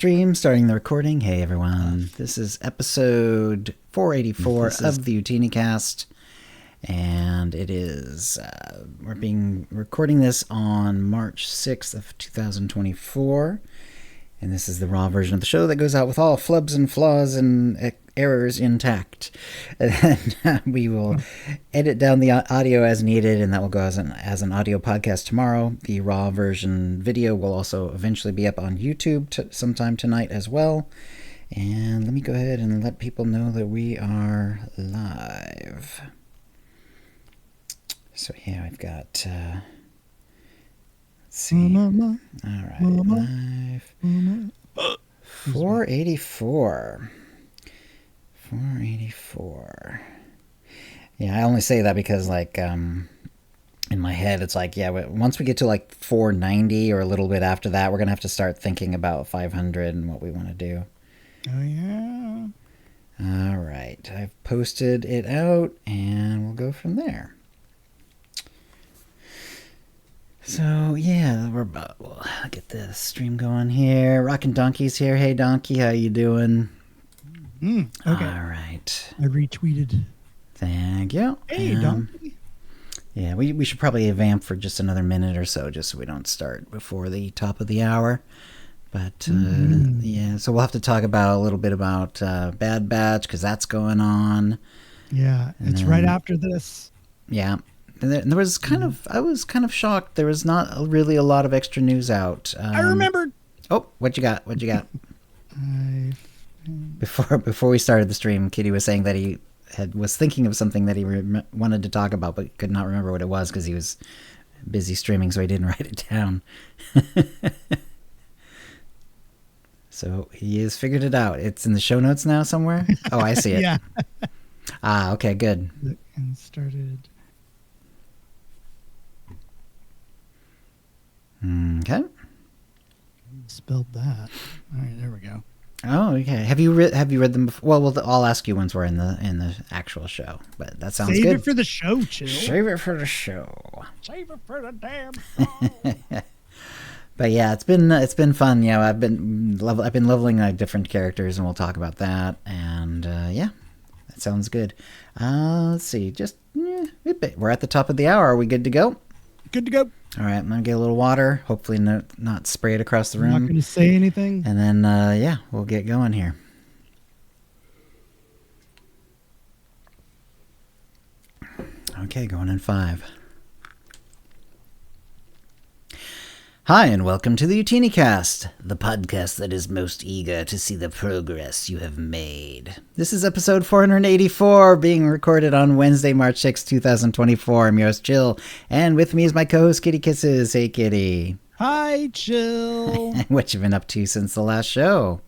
Stream, starting the recording. Hey everyone, this is episode 484 of the OotiniCast, and it is, we're recording this on March 6th of 2024, and this is the raw version of the show that goes out with all flubs and flaws and errors intact. And then we will edit down the audio as needed, and that will go as an audio podcast tomorrow. The raw version video will also eventually be up on YouTube sometime tonight as well. And let me go ahead and let people know that we are live. So yeah, I've got let's see. All right, live 484. 484. Yeah, I only say that because, like, in my head, it's like, yeah, once we get to like 490 or a little bit after that, we're gonna have to start thinking about 500 and what we want to do. Oh yeah. All right, I've posted it out, and we'll go from there. So yeah, we'll get the stream going here. Rockin' Donkey's here. Hey Donkey, how you doing? Okay. All right. I retweeted. Thank you. Hey, Donkey. Yeah, we should probably vamp for just another minute or so, just so we don't start before the top of the hour. But yeah, so we'll have to talk about a little bit about Bad Batch, because that's going on. Yeah, it's right after this. Yeah. And there was kind of, I was kind of shocked. There was not really a lot of extra news out. I remembered. Oh, what you got? Before we started the stream, Kitty was saying that he was thinking of something that he wanted to talk about, but could not remember what it was because he was busy streaming, so he didn't write it down. So he has figured it out. It's in the show notes now somewhere. Oh, I see it. Yeah. Okay, good. And started. Okay. Spelled that. All right, there we go. Oh, okay. Have you read them before? Well, I'll ask you once we're in the actual show. But that sounds good. Save it for the show, Chill. Save it for the show. Save it for the damn show. But yeah, it's been fun. Yeah, I've been leveling different characters, and we'll talk about that. And yeah, that sounds good. Let's see. We're at the top of the hour. Are we good to go? Good to go. All right, I'm gonna get a little water. Hopefully, not spray it across the room. I'm not gonna say anything. And then yeah, we'll get going here. Okay, going in 5. Hi, and welcome to the OotiniCast, the podcast that is most eager to see the progress you have made. This is episode 484, being recorded on Wednesday, March 6, 2024. I'm yours, Chill, and with me is my co-host, KittyKissz. Hey, Kitty. Hi, Chill. What you been up to since the last show?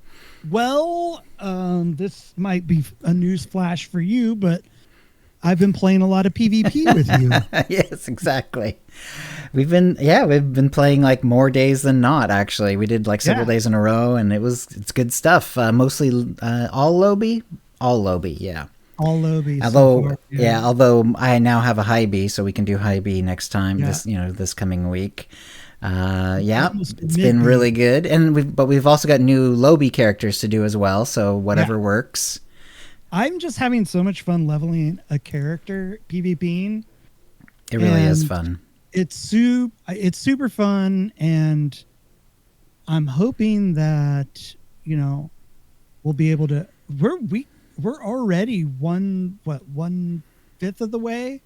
Well, this might be a news flash for you, but I've been playing a lot of PvP with you. Yes, exactly. We've been playing like more days than not, actually. We did like several days in a row, and it's good stuff. Mostly all lobby, yeah. All lobby. Although I now have a high B, so we can do high B next time. Yeah. This coming week. It's been really good, and we've also got new lobby characters to do as well. So whatever works. I'm just having so much fun leveling a character, PvPing. It really is fun. It's super fun, and I'm hoping that we'll be able to. We're already 1/5 of the way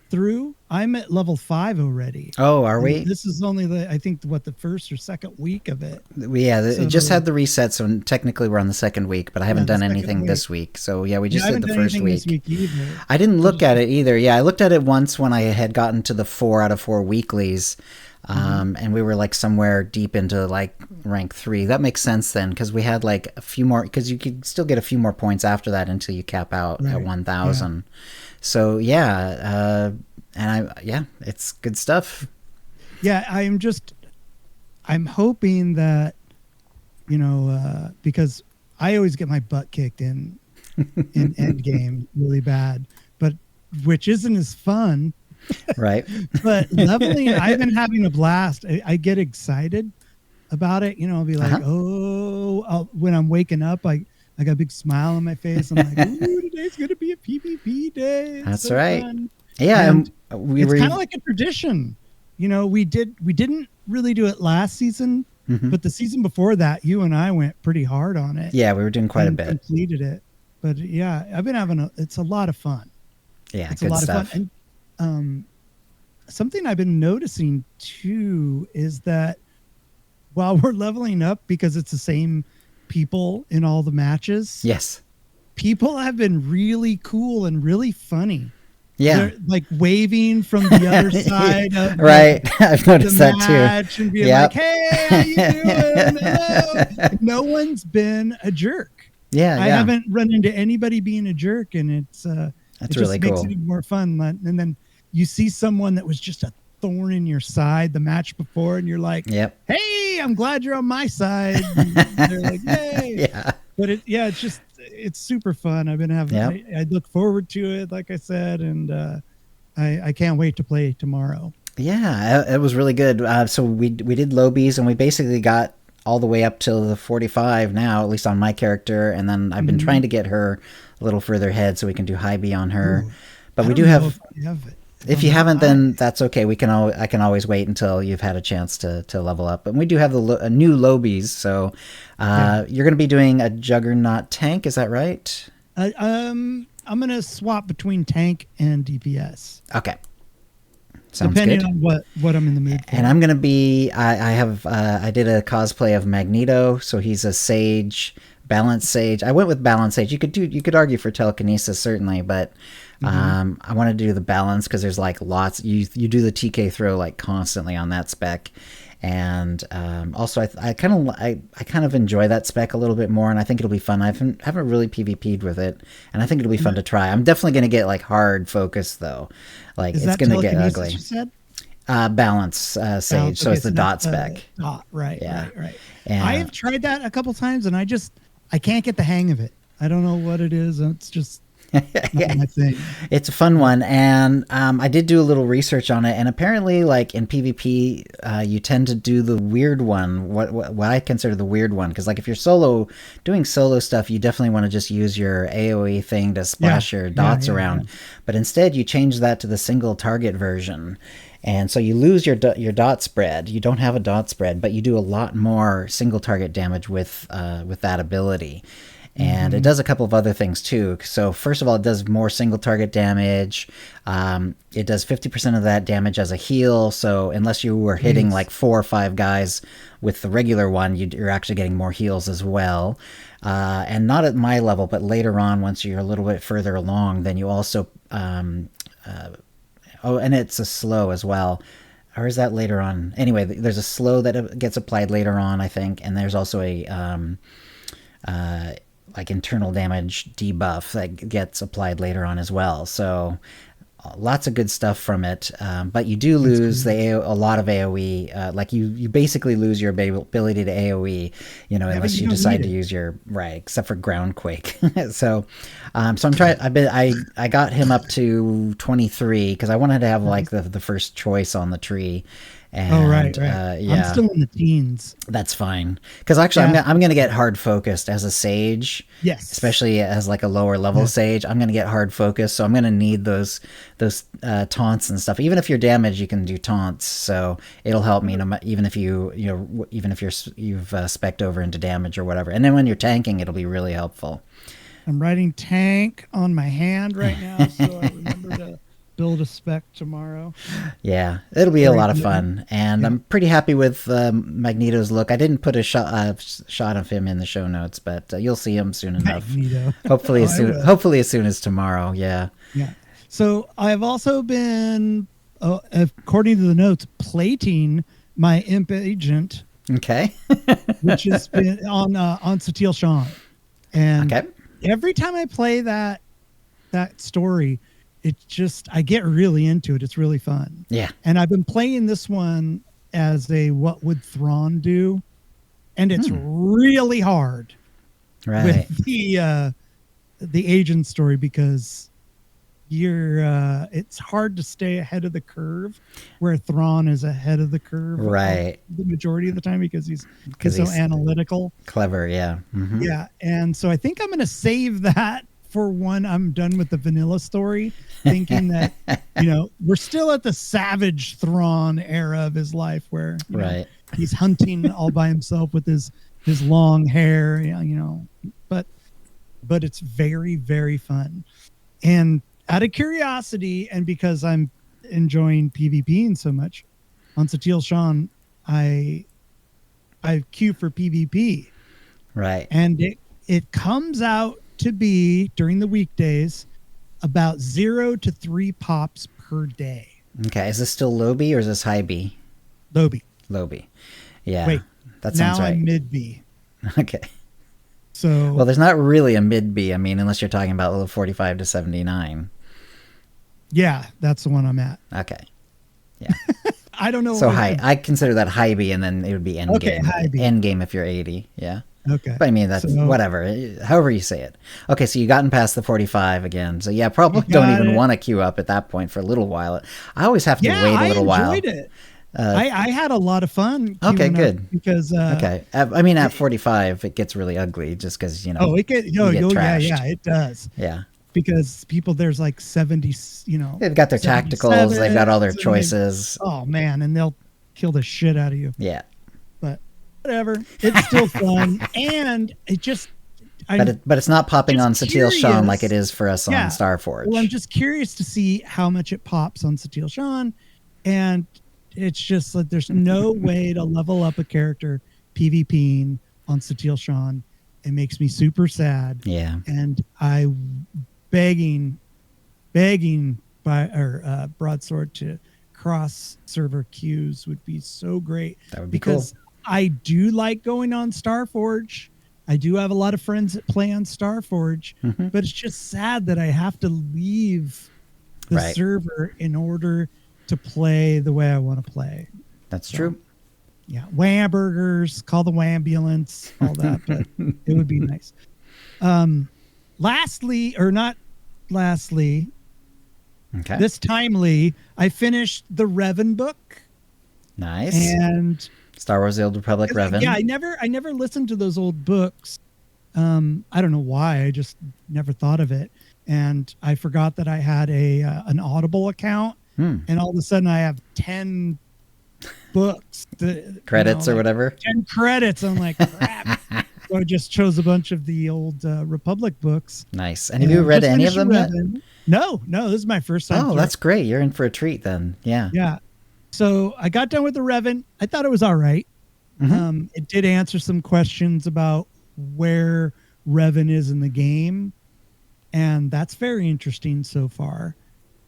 through. I'm at level 5 already. Oh, are we? This is only the first or second week of it. It just had the reset, so technically we're on the second week, but I haven't done anything this week. So yeah, we just did the first week. This week either. I didn't look at it either. Yeah, I looked at it once when I had gotten to the 4 out of 4 weeklies, and we were like somewhere deep into like rank 3. That makes sense then, because we had like a few more, because you could still get a few more points after that until you cap out at 1,000. Yeah. So yeah, it's good stuff. Yeah, I'm hoping that, because I always get my butt kicked in end game really bad, but which isn't as fun. Right. But leveling, I've been having a blast. I get excited about it. You know, I'll be like, when I'm waking up, I got a big smile on my face. I'm like, ooh, today's going to be a PvP day. It's That's so right. fun. Yeah. And we it's were kind of like a tradition. You know, we didn't really do it last season, but the season before that, you and I went pretty hard on it. Yeah, we were doing quite a bit. Completed it. But yeah, I've been having it's a lot of fun. Yeah, it's good a lot stuff. of fun. And something I've been noticing too is that while we're leveling up, because it's the same people in all the matches, yes, people have been really cool and really funny. Yeah, they're like waving from the other side of right. I've noticed that too. And being like, "Hey, how you doing? Hello." No one's been a jerk. Yeah, I haven't run into anybody being a jerk, and it that's just really makes cool. it even more fun. And then you see someone that was just a thorn in your side the match before, and you're like, "Yep, hey, I'm glad you're on my side." And they're like, "Yay!" Yeah, but it's super fun. I've been having. I look forward to it, like I said, and I can't wait to play tomorrow. Yeah, it was really good. So we did lobies, and we basically got all the way up till the 45 now, at least on my character, and then I've been trying to get her a little further ahead so we can do high B on her. Ooh, but we do have. If you haven't, high. then that's okay. I can always wait until you've had a chance to level up. And we do have the new lobies, so you're going to be doing a Juggernaut tank. Is that right? I'm going to swap between tank and DPS. Okay. Sounds depending good. on what I'm in the mood for. And I'm gonna be. I did a cosplay of Magneto, so he's a sage, balanced sage. I went with balanced sage. You could argue for telekinesis certainly, but I wanted to do the balance because there's like lots. You do the TK throw like constantly on that spec, and also I kind of enjoy that spec a little bit more, and I think it'll be fun. I haven't really PvP'd with it, and I think it'll be fun to try. I'm definitely gonna get like hard focus though. Like it's gonna get ugly. You said? Balance sage, so it's the dot spec. Dot, right. And I have tried that a couple times, and I can't get the hang of it. I don't know what it is. It's just not my thing. It's a fun one, and I did do a little research on it, and apparently, like in PvP, you tend to do the weird one. What I consider the weird one, because like if you're doing solo stuff, you definitely want to just use your AOE thing to splash your dots around. Yeah. But instead, you change that to the single target version. And so you lose your dot spread. You don't have a dot spread, but you do a lot more single target damage with that ability. And it does a couple of other things too. So first of all, it does more single target damage. It does 50% of that damage as a heal. So unless you were hitting like 4 or 5 guys with the regular one, you're actually getting more heals as well. And not at my level, but later on, once you're a little bit further along, then you also... and it's a slow as well. Or is that later on? Anyway, there's a slow that gets applied later on, I think. And there's also a... like internal damage debuff that gets applied later on as well. So lots of good stuff from it. But you do lose a lot of AoE. Like you basically lose your ability to AoE, unless you decide to use your except for ground quake. so I'm trying. I got him up to 23 because I wanted to have like the first choice on the tree. And, right. Yeah, I'm still in the teens. That's fine. Because actually, I'm going to get hard focused as a sage. Yes. Especially as like a lower level sage. I'm going to get hard focused, so I'm going to need those taunts and stuff. Even if you're damaged, you can do taunts, so it'll help me. Even if you've spec'd over into damage or whatever. And then when you're tanking, it'll be really helpful. I'm writing tank on my hand right now, so I remember to build a spec tomorrow. Yeah, it'll be a lot of fun, and I'm pretty happy with Magneto's look. I didn't put a shot of him in the show notes, but you'll see him soon enough. Hopefully as soon as tomorrow. Yeah. So I've also been, according to the notes, plating my imp agent. Okay. which has been on Satil Shan, and every time I play that story, I get really into it. It's really fun. Yeah. And I've been playing this one as a what would Thrawn do? And it's really hard with the agent story because it's hard to stay ahead of the curve, where Thrawn is ahead of the curve, right? The majority of the time because he's so analytical, clever, yeah, yeah. And so I think I'm going to save that for when I'm done with the vanilla story, thinking that we're still at the savage Thrawn era of his life, where he's hunting all by himself with his long hair, but it's very, very fun. And out of curiosity, and because I'm enjoying PvPing so much on Satele Shan, I queue for PvP. Right. And it comes out to be, during the weekdays, about 0 to 3 pops per day. Okay. Is this still low B or is this high B? Low B. Low B. Yeah. Wait. That sounds right. Now I'm mid B. Okay. So, well, there's not really a mid B. I mean, unless you're talking about level 45 to 79. Yeah, that's the one I'm at. Okay. Yeah. I don't know. So high. I consider that high B, and then it would be end game. High B. End game if you're 80. Yeah. Okay. But I mean, that's whatever. However you say it. Okay, so you gotten past the 45 again. So yeah, probably don't even want to queue up at that point for a little while. I always have to wait a little while. I enjoyed it. I had a lot of fun. Okay, good. Because I mean, at 45, it gets really ugly just because it it does. Yeah. Because there's like 70. They've got their tacticals. They've got all their choices. Oh man, and they'll kill the shit out of you. Yeah. But whatever, it's still fun, and it just. But it's not popping on Satele Shan like it is for us on Starforge. Well, I'm just curious to see how much it pops on Satele Shan, and it's just like there's no way to level up a character PvPing on Satele Shan. It makes me super sad. Yeah. And I begging by Broadsword to cross server queues would be so great. That would be cool. I do like going on Starforge. I do have a lot of friends that play on Starforge, but it's just sad that I have to leave the server in order to play the way I want to play. That's true. Yeah. Whamburgers, call the Wambulance, all that, but it would be nice. Lastly, this timely, I finised the Revan book. Nice. And Star Wars: The Old Republic Revan. Yeah, I never listened to those old books. I don't know why. I just never thought of it. And I forgot that I had an Audible account. And all of a sudden I have 10 books. Credits or whatever. 10 credits. I'm like, crap. So I just chose a bunch of the old Republic books. Nice. And have you read any of them yet? No, this is my first time. Oh, that's great. You're in for a treat then. Yeah. Yeah. So I got done with the Revan. I thought it was all right. It did answer some questions about where Revan is in the game. And that's very interesting so far.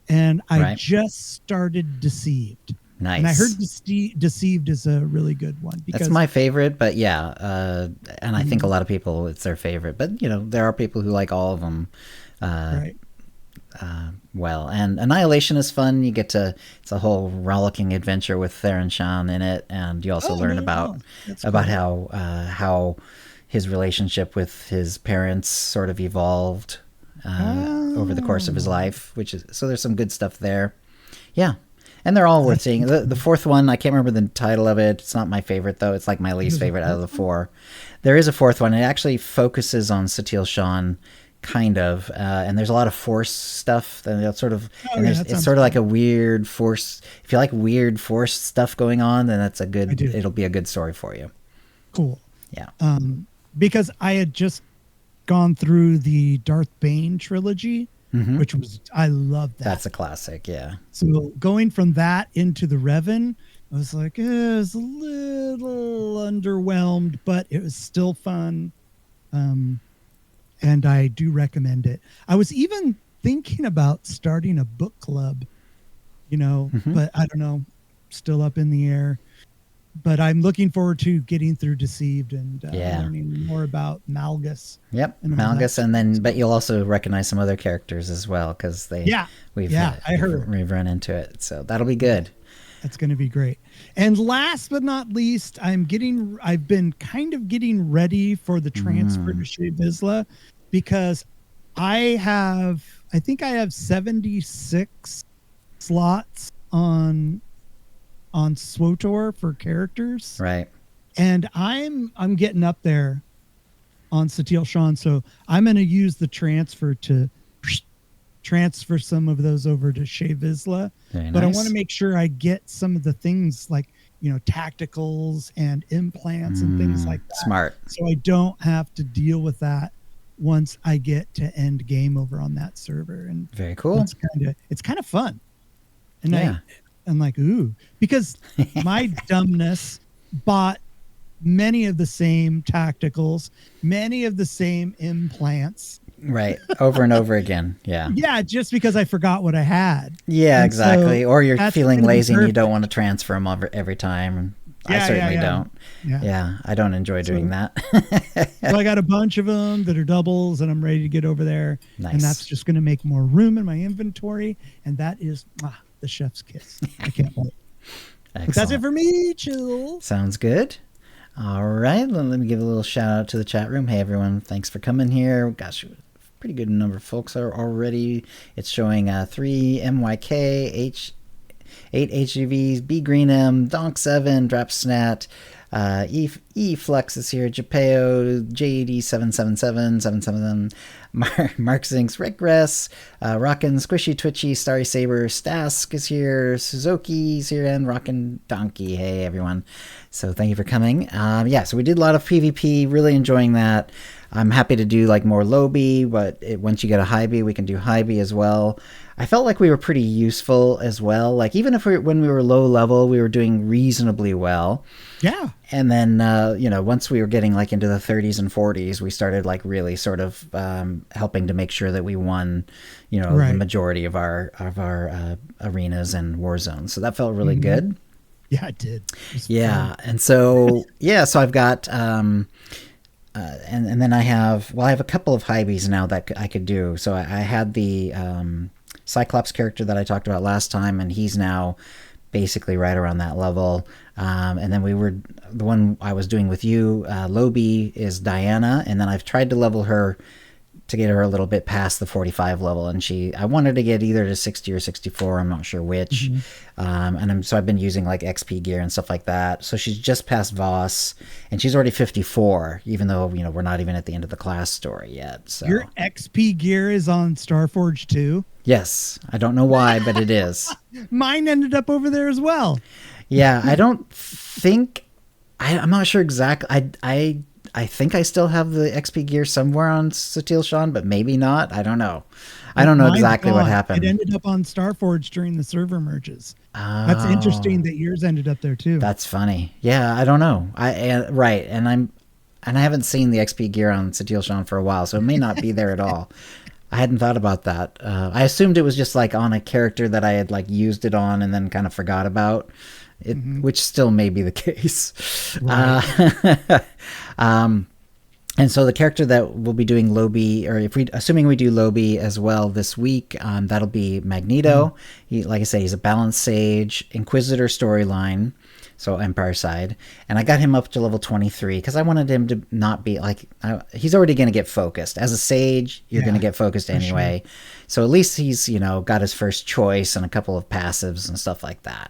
And I just started Deceived. Nice. And I heard Deceived is a really good one. That's my favorite, but yeah. And I think a lot of people, it's their favorite. But, there are people who like all of them. Well, and Annihilation is fun. You get to, it's a whole rollicking adventure with Theron Shan in it. And you also learn about how his relationship with his parents sort of evolved over the course of his life, so there's some good stuff there. Yeah. And they're all worth seeing. The fourth one, I can't remember the title of it. It's not my favorite, though. It's like my least favorite out of the four. There is a fourth one. It actually focuses on Satele Shan, kind of. And there's a lot of Force stuff. It's sort of like a weird Force. If you like weird Force stuff going on, then that's it'll be a good story for you. Cool. Yeah. Because I had just gone through the Darth Bane trilogy, which I love that. That's a classic, yeah. So going from that into the Revan, I was like, it was a little underwhelmed, but it was still fun. And I do recommend it. I was even thinking about starting a book club, but I don't know, still up in the air. But I'm looking forward to getting through Deceived and learning more about Malgus. Yep, Malgus, but you'll also recognize some other characters as well because we've run into it, so that'll be good. That's going to be great. And last but not least, I've been kind of getting ready for the transfer to Shea Vizsla because I think I have 76 slots on SWTOR for characters. Right. And I'm getting up there on Satil Shan, so I'm going to use the transfer to transfer some of those over to Shea Vizsla. Very but nice. I want to make sure I get some of the things like, tacticals and implants and things like that. Smart. So I don't have to deal with that once I get to end game over on that server. And very cool. It's kind of fun. And yeah. I'm like, ooh, because my dumbness bought many of the same tacticals, many of the same implants. Right. Over and over again. Yeah. Yeah. Just because I forgot what I had. Yeah, and exactly. So or you're feeling lazy and you don't perfect. want to transfer them every time. Yeah, I certainly yeah. don't. Yeah. I don't enjoy doing that. So I got a bunch of them that are doubles and I'm ready to get over there. Nice. And that's just going to make more room in my inventory. And that is the chef's kiss. I can't wait. But that's it for me, Chill. Sounds good. All right. Well, let me give a little shout out to the chat room. Hey, everyone. Thanks for coming here. Gosh, pretty good number of folks are already. It's showing 3 MYK, 8 HGVs, B Green M, Donk 7, Drap Snat, E Flux is here, Japeo, JD 777, Mark Zinks, Regress, Rockin' Squishy Twitchy, Starry Saber, Stask is here, Suzuki's here, and Rockin' Donkey. Hey everyone. So thank you for coming. So we did a lot of PvP, really enjoying that. I'm happy to do like more low B, but once you get a high B, we can do high B as well. I felt like we were pretty useful as well. Like even if when we were low level, we were doing reasonably well. Yeah. And then, once we were getting like into the 30s and 40s, we started like really sort of helping to make sure that we won, the majority of our arenas and war zones. So that felt really good. Yeah, it did. Yeah. Fun. And so, so I've got, and then I have a couple of high Bs now that I could do. So I had the Cyclops character that I talked about last time, and he's now basically right around that level. And then the one I was doing with you, Lobi is Diana, and then I've tried to level her to get her a little bit past the 45 level, and I wanted to get either to 60 or 64, I'm not sure which. So I've been using like XP gear and stuff like that. So she's just past Voss, and she's already 54, even though we're not even at the end of the class story yet. So your XP gear is on Starforge too? Yes, I don't know why, but it is. Mine ended up over there as well. Yeah, I don't think I'm not sure exactly. I think I still have the XP gear somewhere on Satil Shan, but maybe not. I don't know. I don't know exactly what happened. It ended up on Starforge during the server merges. That's interesting that yours ended up there too. That's funny. Yeah, I don't know. Right, and I haven't seen the XP gear on Satil Shan for a while, so it may not be there at all. I hadn't thought about that. I assumed it was just like on a character that I had like used it on and then kind of forgot about it, which still may be the case. Right. And so the character that we'll be doing Lobi, or assuming we do Lobi as well this week, that'll be Magneto. He, like I say, he's a balanced sage, Inquisitor storyline, so Empire side. And I got him up to level 23 because I wanted him to not be like, he's already going to get focused. As a sage, you're going to get focused anyway. Sure. So at least he's, got his first choice and a couple of passives and stuff like that.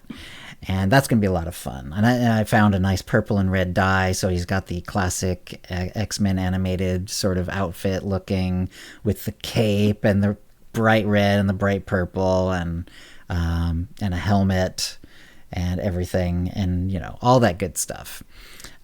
And that's going to be a lot of fun. And I found a nice purple and red dye, so he's got the classic X-Men animated sort of outfit looking with the cape and the bright red and the bright purple and a helmet and everything and, all that good stuff.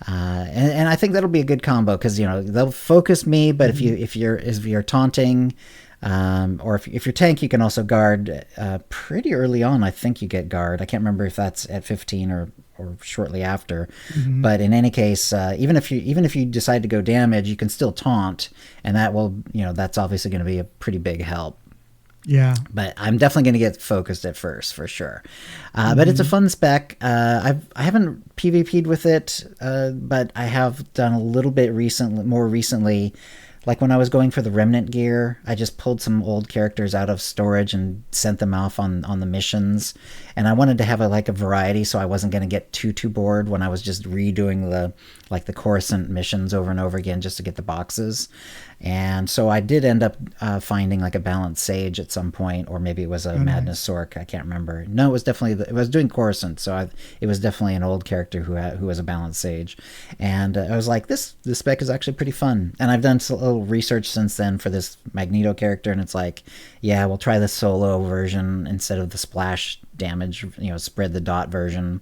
And I think that'll be a good combo because, they'll focus me, but if you're taunting... or if you're tank, you can also guard pretty early on. I think you get guard. I can't remember if that's at 15 or shortly after. But in any case, even if you decide to go damage, you can still taunt, and that will that's obviously going to be a pretty big help. Yeah. But I'm definitely going to get focused at first for sure. But it's a fun spec. I haven't PvP'd with it, but I have done a little bit more recently. like when I was going for the remnant gear, I just pulled some old characters out of storage and sent them off on the missions. And I wanted to have a variety, so I wasn't going to get too bored when I was just redoing the Coruscant missions over and over again just to get the boxes. And so I did end up finding like a balanced sage at some point, or maybe it was a Madness Sork. I can't remember. No, it was definitely it was doing Coruscant, so it was definitely an old character who was a balanced sage. And I was like, this spec is actually pretty fun. And I've done a little research since then for this Magneto character, and it's like, yeah, we'll try the solo version instead of the splash damage, spread the dot version.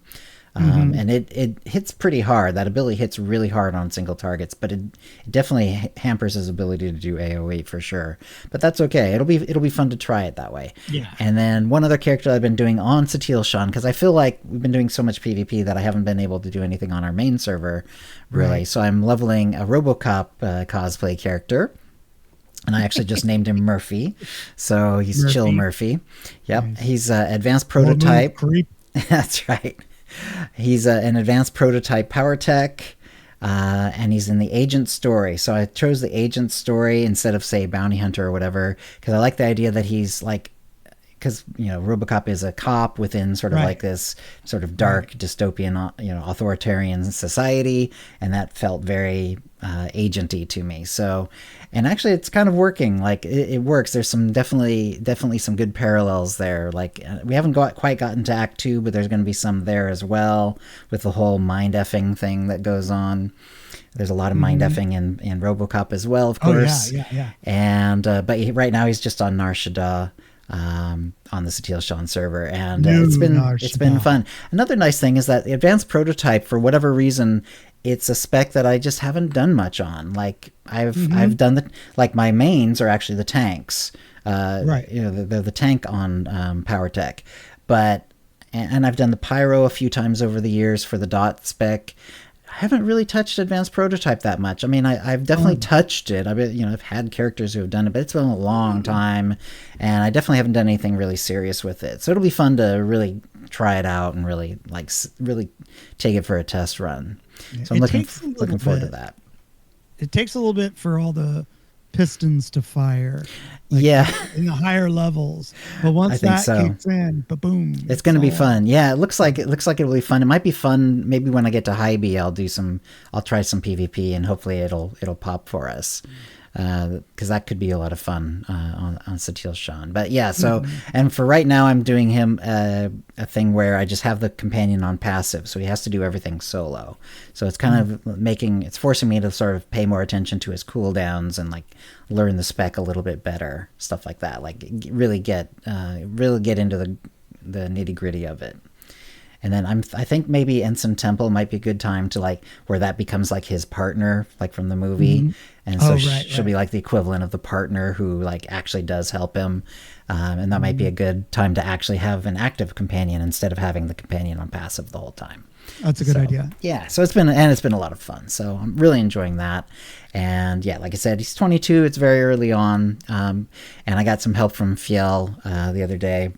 And it hits pretty hard. That ability hits really hard on single targets, but it definitely hampers his ability to do AoE for sure. But that's okay. It'll be fun to try it that way. Yeah. And then one other character I've been doing on Satil Shan, because I feel like we've been doing so much PvP that I haven't been able to do anything on our main server, really. Right. So I'm leveling a RoboCop cosplay character. And I actually just named him Murphy. So he's Murphy. Chill Murphy. Yep. Nice. He's advanced prototype. That's right. He's an advanced prototype power tech, and he's in the agent story. So I chose the agent story instead of, say, bounty hunter or whatever, because I like the idea that he's like, because RoboCop is a cop within sort of like this sort of dark dystopian, authoritarian society, and that felt very agenty to me. So, and actually, it's kind of working. Like it works. There's some definitely some good parallels there. Like we haven't quite gotten to Act 2, but there's going to be some there as well with the whole mind effing thing that goes on. There's a lot of mind effing in RoboCop as well, of course. Oh, yeah. And but right now he's just on Nar Shaddaa. On the Satil Shan server, and it's been fun. Another nice thing is that the advanced prototype, for whatever reason, it's a spec that I just haven't done much on. Like I've done my mains are actually the tanks, they're the tank on Power Tech, and I've done the pyro a few times over the years for the dot spec. I haven't really touched advanced prototype that much. I mean, I've definitely touched it. I've had characters who have done it, but it's been a long time, and I definitely haven't done anything really serious with it. So it'll be fun to really try it out and really take it for a test run. So I'm looking forward to that. It takes a little bit for all the pistons to fire, in the higher levels, but once that kicks in, boom, it's going to be fun. Yeah, it looks like it'll be fun. It might be fun. Maybe when I get to High B, I'll try some PvP, and hopefully it'll pop for us, because that could be a lot of fun on Satil Shan. But yeah, so and for right now, I'm doing him a thing where I just have the companion on passive, so he has to do everything solo. So it's kind of it's forcing me to sort of pay more attention to his cooldowns and learn the spec a little bit better, stuff like that. Really get into the nitty gritty of it. And then I think maybe Ensign Temple might be a good time to where that becomes his partner, from the movie. And so she'll be the equivalent of the partner who actually does help him. And that might be a good time to actually have an active companion instead of having the companion on passive the whole time. That's a good idea. Yeah. So it's been a lot of fun. So I'm really enjoying that. And yeah, like I said, he's 22. It's very early on. And I got some help from Fiel the other day.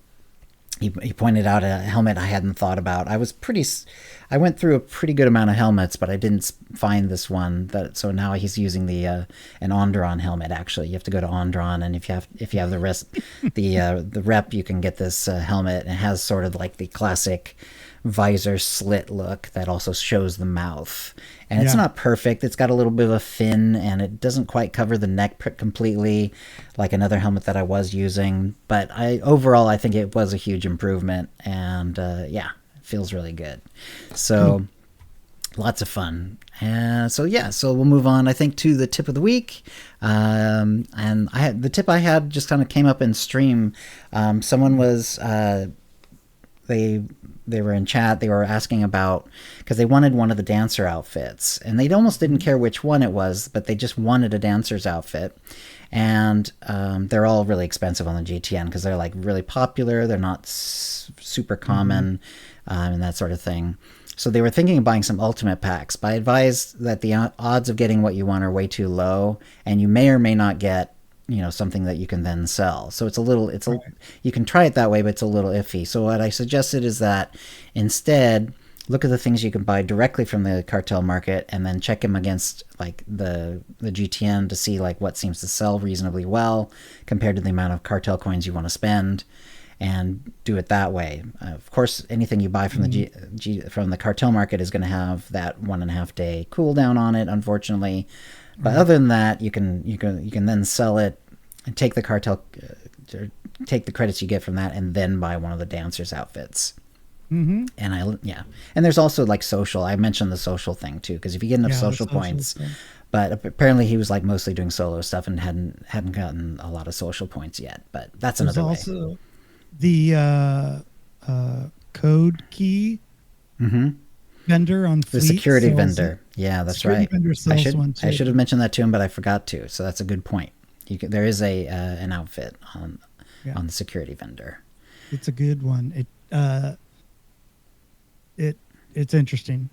He pointed out a helmet I hadn't thought about. I went through a pretty good amount of helmets, but I didn't find this one. So now he's using an Ondron helmet. Actually, you have to go to Ondron, and if you have the rest, the rep, you can get this helmet. And it has sort of the classic visor slit look that also shows the mouth. And it's not perfect. It's got a little bit of a fin, and it doesn't quite cover the neck completely like another helmet that I was using. But overall, I think it was a huge improvement, and it feels really good. So lots of fun. So we'll move on, I think, to the tip of the week. And the tip I had just kind of came up in stream. Someone was... They were in chat. They were asking about, because they wanted one of the dancer outfits, and they almost didn't care which one it was, but they just wanted a dancer's outfit. And they're all really expensive on the GTN because they're really popular. They're not super common, and that sort of thing. So they were thinking of buying some ultimate packs, but I advised that the odds of getting what you want are way too low, and you may or may not get something that you can then sell. So you can try it that way, but it's a little iffy. So what I suggested is that instead look at the things you can buy directly from the cartel market, and then check them against like the GTN to see like what seems to sell reasonably well compared to the amount of cartel coins you want to spend, and do it that way. Of course, anything you buy from from the cartel market is going to have that 1.5 day cooldown on it, unfortunately. But other than that, you can then sell it and take the cartel, take the credits you get from that, and then buy one of the dancers' outfits. Mm-hmm. And there's also like social. I mentioned the social thing too, because if you get enough social points, but apparently he was like mostly doing solo stuff and hadn't gotten a lot of social points yet. But that's another way. There's also the code key vendor on Fleet. The security vendor. Yeah, that's right. I should have mentioned that to him, but I forgot to. So that's a good point. There is an outfit on the security vendor. It's a good one. It's interesting.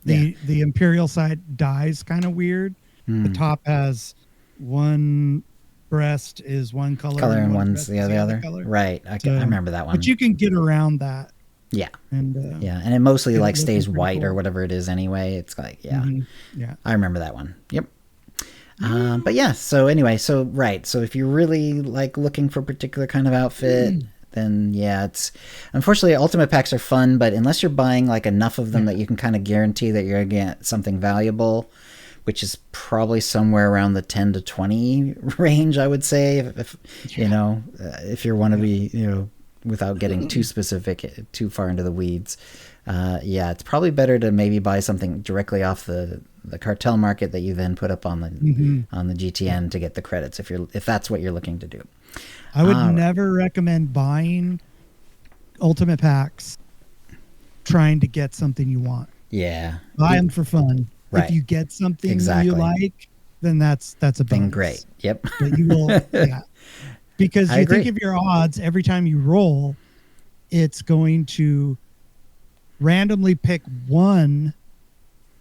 The Imperial side dies kind of weird. The top has one breast is one color and one's the other color. Right. I remember that one. But you can get around that. Yeah. And and it mostly like stays white or whatever it is anyway. It's like I remember that one. Yep. But yeah, so anyway, so if you're really like looking for a particular kind of outfit, then it's unfortunately ultimate packs are fun, but unless you're buying like enough of them that you can kind of guarantee that you're gonna get something valuable, which is probably somewhere around the 10 to 20 range, I would say, if you want to be, without getting too specific, too far into the weeds. It's probably better to maybe buy something directly off the cartel market that you then put up on the GTN to get the credits if that's what you're looking to do. I would never recommend buying ultimate packs trying to get something you want. Yeah. Buy them for fun. Right. If you get something you like, then that's a bonus. Great. Yep. But you will, because you think of your odds every time you roll, it's going to randomly pick one,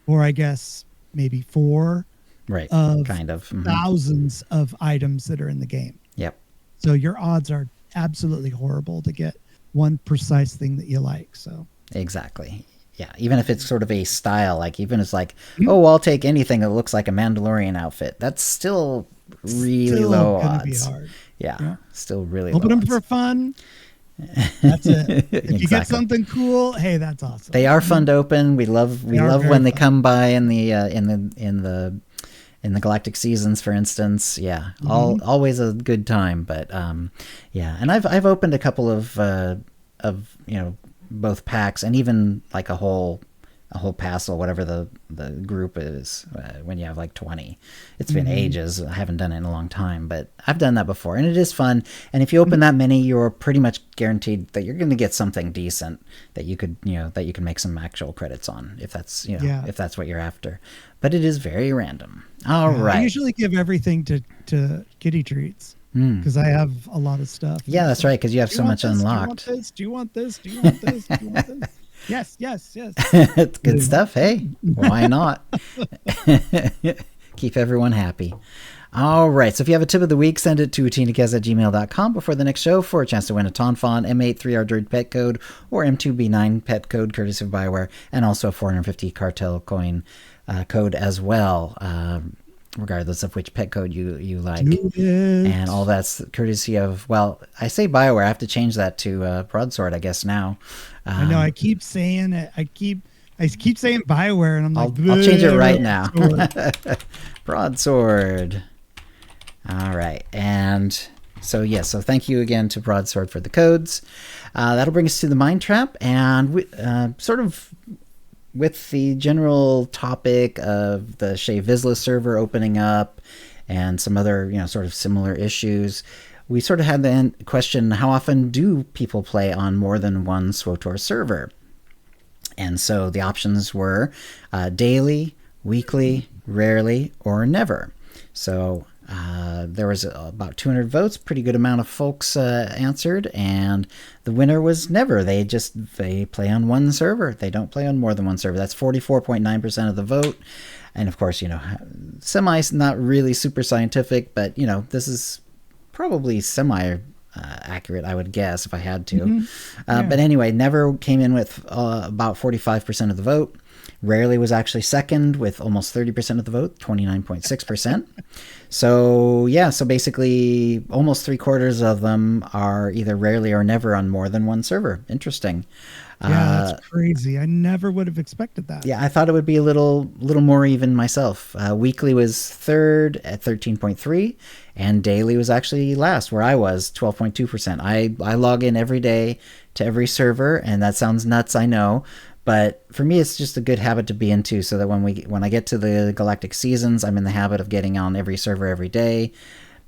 or I guess maybe four, of thousands of items that are in the game. Yep. So your odds are absolutely horrible to get one precise thing that you like. So exactly. Yeah, even if it's sort of a style, like even it's like, I'll take anything that looks like a Mandalorian outfit. That's still really low odds. Be hard. Yeah, still really low. Open them for fun. That's it. If you get something cool, hey, that's awesome. They are fun to open. We love when they come by in the Galactic Seasons, for instance. Yeah, always a good time. But and I've opened a couple of both packs and even like a whole passel, whatever the group is, when you have like 20. It's been ages. I haven't done it in a long time, but I've done that before, and it is fun. And if you open that many, you're pretty much guaranteed that you're going to get something decent that you could make some actual credits on, if that's if that's what you're after. But it is very random. All right. I usually give everything to Kitty Treats. Because I have a lot of stuff. Yeah, that's right. Because you have so much unlocked. Do you want this? Do you want this? Do you want this? Yes. It's good stuff. Hey, why not? Keep everyone happy. All right. So if you have a tip of the week, send it to OotiniCast@gmail.com before the next show for a chance to win a Tonfon M83 Droid pet code or M2B9 pet code courtesy of Bioware, and also a 450 cartel coin code as well. Regardless of which pet code you like. And all that's courtesy of, I say Bioware. I have to change that to Broadsword, I guess, now. I know, I keep saying it. I keep saying Bioware, and I'm like, I'll change it right now. Broadsword. All right. And so thank you again to Broadsword for the codes. That'll bring us to the Mind Trap, and we, sort of with the general topic of the Shea Vizsla server opening up and some other, sort of similar issues, we sort of had the question, how often do people play on more than one SWTOR server? And so the options were daily, weekly, rarely, or never. So there was about 200 votes, pretty good amount of folks answered, and the winner was never. They play on one server. They don't play on more than one server. That's 44.9% of the vote. And of course, semi, not really super scientific, but this is probably semi accurate, I would guess, if I had to. Mm-hmm. But anyway, never came in with about 45% of the vote. Rarely was actually second with almost 30% of the vote, 29.6%. So basically almost 3/4 of them are either rarely or never on more than one server. Interesting. Yeah, that's crazy. I never would have expected that. Yeah, I thought it would be a little more even myself. Weekly was third at 13.3, and daily was actually last, where I was 12.2%. I log in every day to every server, and that sounds nuts, I know. But for me, it's just a good habit to be into, so that when I get to the galactic seasons, I'm in the habit of getting on every server every day.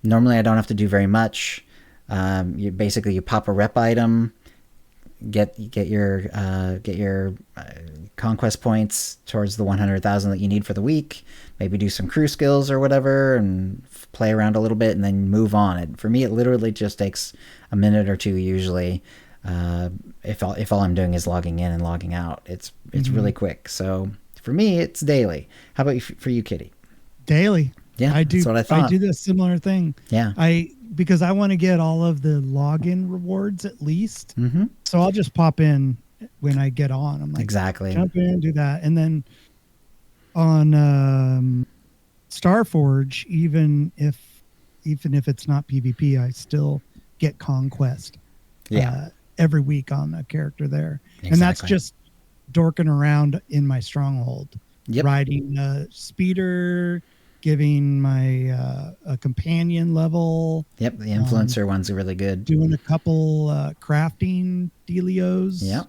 Normally, I don't have to do very much. You pop a rep item, get your conquest points towards the 100,000 that you need for the week. Maybe do some crew skills or whatever, and play around a little bit, and then move on. For me, it literally just takes a minute or two usually. If all I'm doing is logging in and logging out, it's really quick. So for me, it's daily. How about for you, Kitty? Daily. Yeah, I do. That's what I thought. I do this similar thing. Yeah. Because I want to get all of the login rewards at least. Mm-hmm. So I'll just pop in when I get on. I'm like, exactly. Jump in, do that, and then on Starforge, even if it's not PvP, I still get conquest. Yeah. Every week on a character there. Exactly. And that's just dorking around in my stronghold. Yep. Riding a speeder, giving my a companion level. Yep, the influencer ones are really good. Doing a couple crafting dealios. Yep.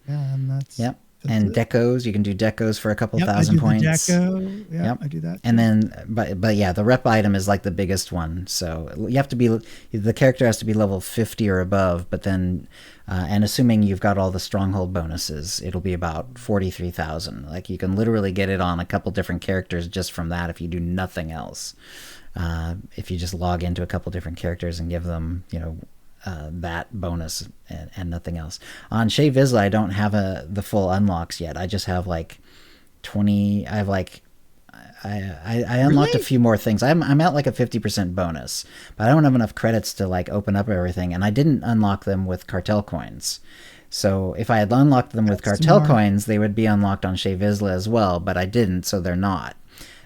Yeah, and that's and it. decos, you can do decos for a couple Yep, thousand I do points. The deco. Yep, I do that too. And then but yeah, the rep item is like the biggest one. So you have to be, the character has to be level 50 or above, but then and assuming you've got all the stronghold bonuses, it'll be about 43,000. Like, you can literally get it on a couple different characters just from that if you do nothing else. If you just log into a couple different characters and give them, that bonus and nothing else. On Shea Vizsla, I don't have the full unlocks yet. I just have like 20. I have like I unlocked a few more things. I'm at like a 50% bonus, but I don't have enough credits to like open up everything, and I didn't unlock them with cartel coins. So if I had unlocked them with cartel coins, they would be unlocked on Shea Vizsla as well, but I didn't, so they're not.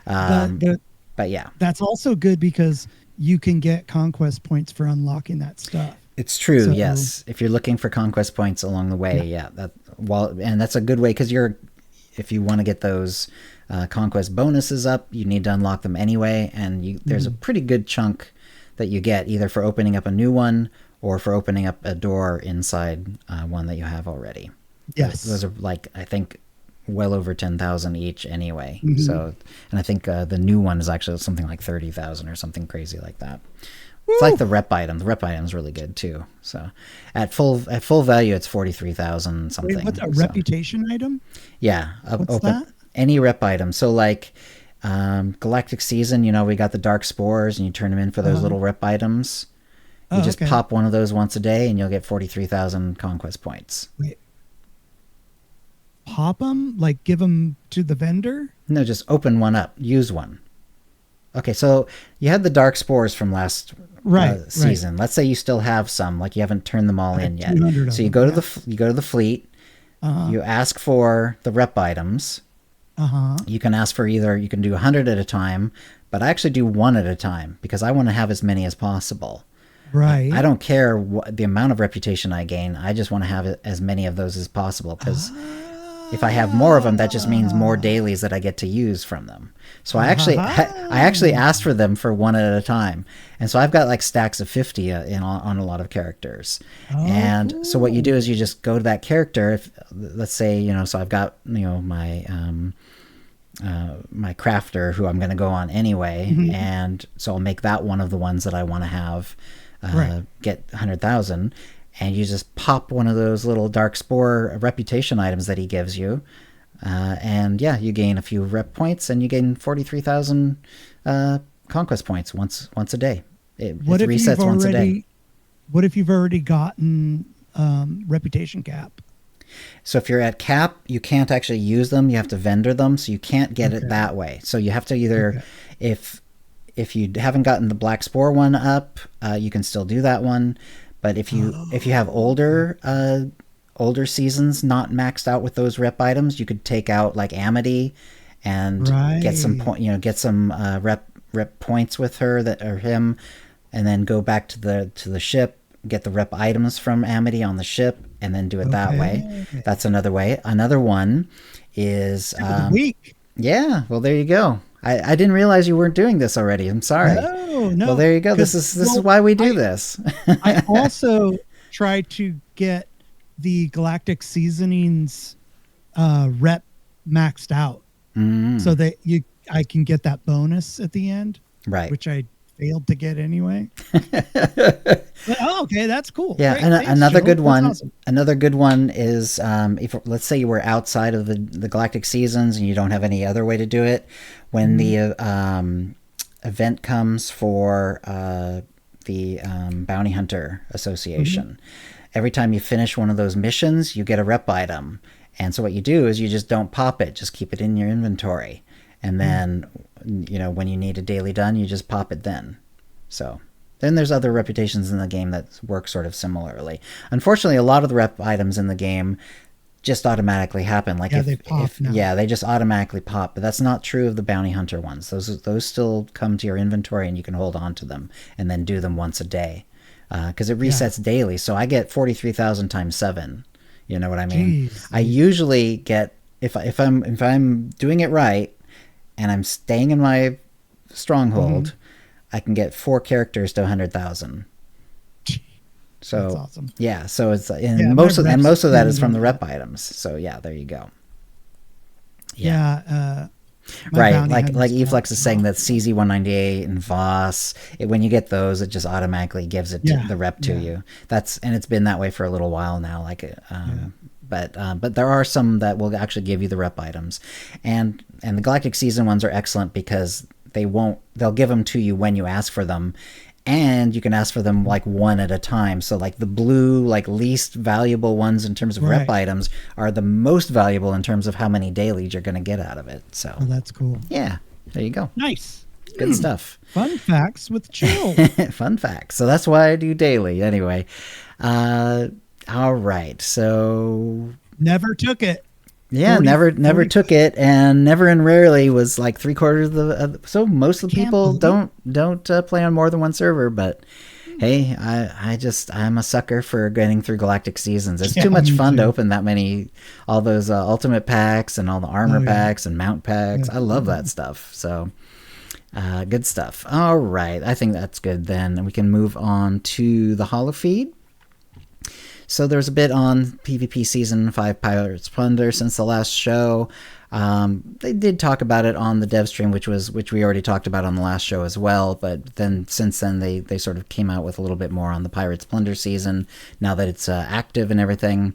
But yeah, that's also good because you can get conquest points for unlocking that stuff. It's true. So, yes, if you're looking for conquest points along the way, and that's a good way, because if you want to get those conquest bonuses up, you need to unlock them anyway, and there's a pretty good chunk that you get either for opening up a new one or for opening up a door inside one that you have already. Yes, those are like, I think, well over 10,000 each anyway. So, and I think the new one is actually something like 30,000 or something crazy like that. It's like the rep item. The rep item is really good too. So at full value, it's 43,000 something. Wait, what's a reputation item? Yeah, what's that? Any rep item. So like Galactic Season, we got the Dark Spores, and you turn them in for those little rep items. You just pop one of those once a day, and you'll get 43,000 conquest points. Wait. Pop them? Like give them to the vendor? No, just open one up. Use one. Okay, so you had the Dark Spores from last season. Let's say you still have some, like you haven't turned them all in yet. So you go to the fleet. You ask for the rep items. You can ask for you can do 100 at a time, but I actually do one at a time because I want to have as many as possible. Right. I don't care the amount of reputation I gain. I just want to have as many of those as possible, because if I have more of them, that just means more dailies that I get to use from them. So I actually asked for them for one at a time. And so I've got like stacks of 50 on a lot of characters. And so what you do is you just go to that character. If let's say, so I've got, my my crafter who I'm going to go on anyway. And so I'll make that one of the ones that I want to have get 100,000. And you just pop one of those little Dark Spore reputation items that he gives you. And you gain a few rep points, and you gain 43,000 conquest points once a day. It resets once a day. What if you've already gotten reputation cap? So if you're at cap, you can't actually use them. You have to vendor them, so you can't get it that way. So you have to either, if you haven't gotten the Black Spore one up, you can still do that one. But if you have older seasons not maxed out with those rep items, you could take out like Amity and get some rep points with her that or him, and then go back to the ship, get the rep items from Amity on the ship, and then do it that way. That's another way. Another one is week. Yeah, well there you go. I didn't realize you weren't doing this already. I'm sorry. No. Well, there you go. This is why we do this. I also try to get the Galactic Seasonings rep maxed out, so that I can get that bonus at the end, right? Which I failed to get anyway. But, okay, that's cool. Yeah, Great. and Thanks, another Joel. good one. Awesome. Another good one is if let's say you were outside of the Galactic Seasons and you don't have any other way to do it, when the event comes for the Bounty Hunter Association, every time you finish one of those missions, you get a rep item. And so what you do is you just don't pop it, just keep it in your inventory. And then, when you need a daily done, you just pop it then. So then there's other reputations in the game that work sort of similarly. Unfortunately, a lot of the rep items in the game just automatically happen. Like they pop now. they just automatically pop. But that's not true of the bounty hunter ones. Those still come to your inventory and you can hold on to them and then do them once a day. Because it resets daily. So I get 43,000 times 7. You know what I mean? Jeez. I usually get if I'm doing it right and I'm staying in my stronghold, I can get 4 characters to 100,000. So that's awesome. Yeah, so it's most of that is from the rep items. So yeah, there you go. Yeah. Right, like Eflex is saying that CZ198 and Voss, when you get those, it just automatically gives it the rep to you. And it's been that way for a little while now. But there are some that will actually give you the rep items, and the Galactic Season ones are excellent because they'll give them to you when you ask for them. And you can ask for them like one at a time. So like the blue, like least valuable ones in terms of rep items are the most valuable in terms of how many dailies you're going to get out of it. So that's cool. Yeah, there you go. Nice. Good stuff. Fun facts with Joel. Fun facts. So that's why I do daily anyway. All right. So never took it. Yeah, 40, never took it, and Never and Rarely was like 3/4 of the. So most of the people don't play on more than one server, but hey, I'm a sucker for getting through Galactic Seasons. It's too much fun to open all those ultimate packs and all the armor packs and mount packs. I love that stuff. So good stuff. All right, I think that's good. Then we can move on to the holofeed. So there's a bit on PvP Season 5 Pirates Plunder since the last show. They did talk about it on the dev stream, which we already talked about on the last show as well. But then since then, they sort of came out with a little bit more on the Pirates Plunder season, now that it's active and everything.